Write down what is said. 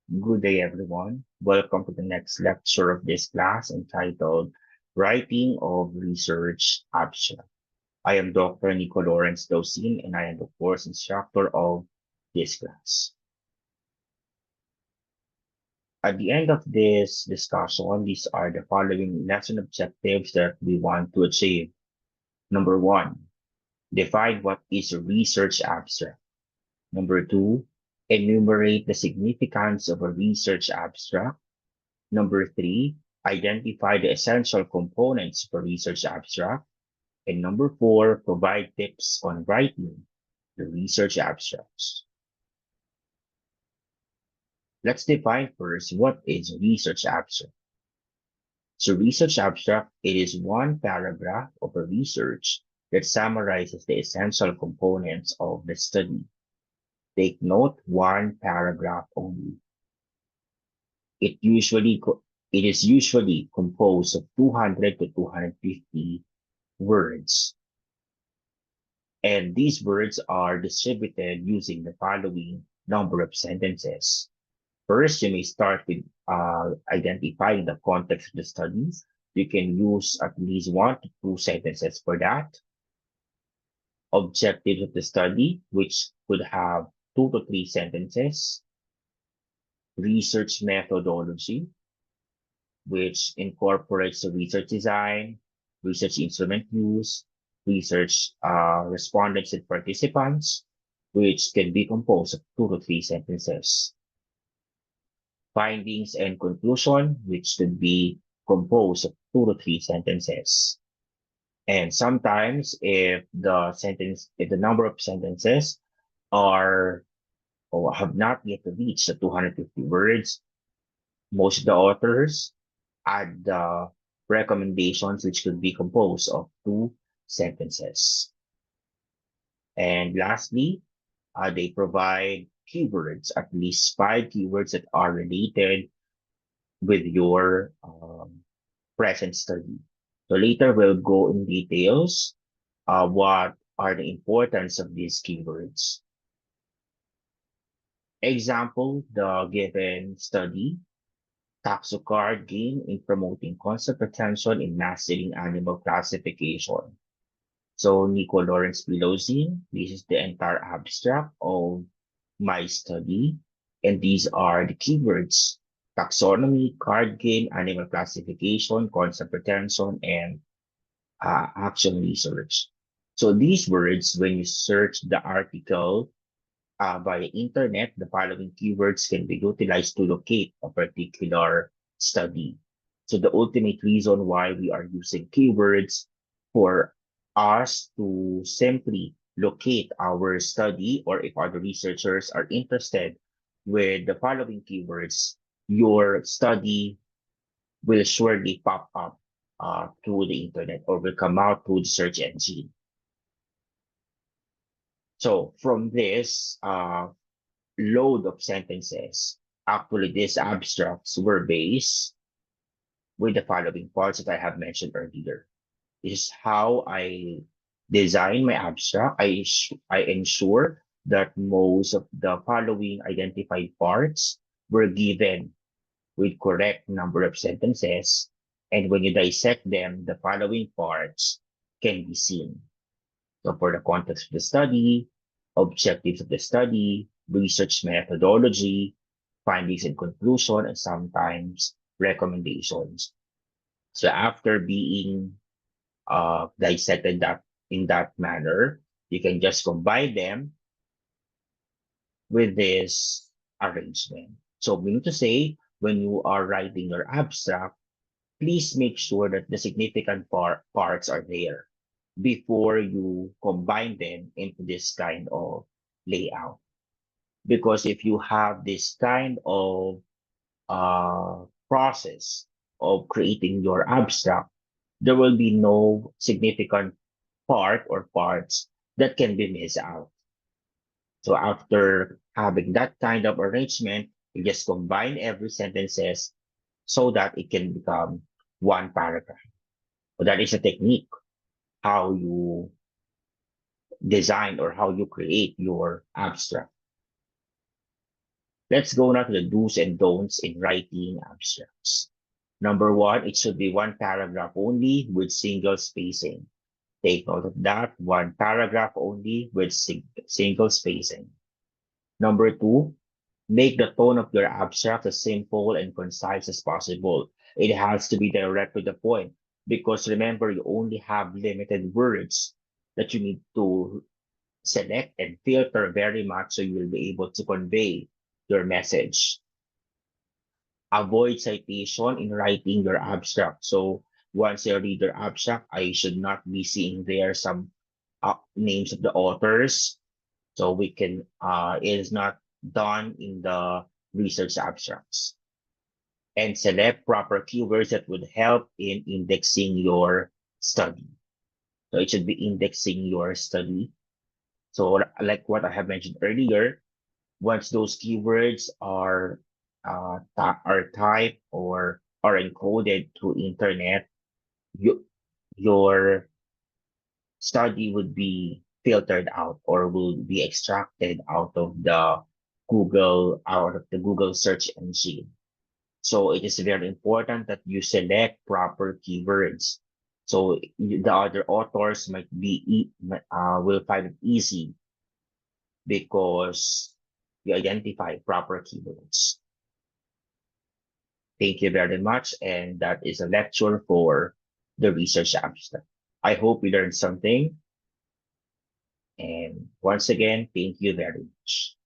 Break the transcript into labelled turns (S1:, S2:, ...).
S1: Good day, everyone. Welcome to the next lecture of this class entitled Writing of Research Abstract. I am Dr. Nico Lawrence Dosin, and I am the course instructor of this class. At the end of this discussion, these are the following lesson objectives that we want to achieve. Number one, define what is a research abstract. Number two, enumerate the significance of a research abstract. Number three, identify the essential components for research abstract. And number four, provide tips on writing the research abstracts. Let's define first what is research abstract. So research abstract, it is one paragraph of a research that summarizes the essential components of the study. Take note, one paragraph only. It usually it is usually composed of 200 to 250 words. And these words are distributed using the following number of sentences. First, you may start with identifying the context of the studies. You can use at least 1 to 2 sentences for that. Objectives of the study, which could have 2 to 3 sentences. Research methodology, which incorporates the research design, research instrument use, research respondents and participants, which can be composed of 2 to 3 sentences. Findings and conclusion, which could be composed of 2 to 3 sentences. And sometimes if the number of sentences are or have not yet reached the 250 words, most of the authors add the recommendations, which could be composed of 2 sentences. And lastly, they provide keywords, at least 5 keywords that are related with your present study. So later we'll go in details what are the importance of these keywords. Example, the given study, Taxocard gain in promoting concept retention in mastering animal classification. So Nico Lawrence Pilozin, this is the entire abstract of my study. And these are the keywords: taxonomy, card game, animal classification, concept retention, and action research. So these words, when you search the article via internet, the following keywords can be utilized to locate a particular study. So the ultimate reason why we are using keywords for us to simply locate our study, or if other researchers are interested with the following keywords, your study will surely pop up through the internet or will come out through the search engine. So from this load of sentences, actually these abstracts were based with the following parts that I have mentioned earlier. This is how I design my abstract. I ensure that most of the following identified parts were given with correct number of sentences. And when you dissect them, the following parts can be seen. So for the context of the study, objectives of the study, research methodology, findings and conclusion, and sometimes recommendations. So after being dissected that in that manner, you can just combine them with this arrangement. So meaning to say, when you are writing your abstract, please make sure that the significant parts are there before you combine them into this kind of layout. Because if you have this kind of process of creating your abstract, there will be no significant part or parts that can be missed out. So after having that kind of arrangement, you just combine every sentences so that it can become one paragraph. So that is a technique how you design or how you create your abstract. Let's go now to the do's and don'ts in writing abstracts. Number one, it should be one paragraph only with single spacing. Take note of that, one paragraph only with single spacing. Number two, make the tone of your abstract as simple and concise as possible. It has to be direct to the point because remember, you only have limited words that you need to select and filter very much so you will be able to convey your message. Avoid citation in writing your abstract. So once I read your abstract, I should not be seeing there some names of the authors. So we can, it is not done in the research abstracts. And select proper keywords that would help in indexing your study. So it should be indexing your study. So like what I have mentioned earlier, once those keywords are typed or are encoded through internet, you, your study would be filtered out or will be extracted out of the Google search engine. So it is very important that you select proper keywords. So the other authors will find it easy because you identify proper keywords. Thank you very much. And that is a lecture for the research abstract. I hope you learned something. And once again, thank you very much.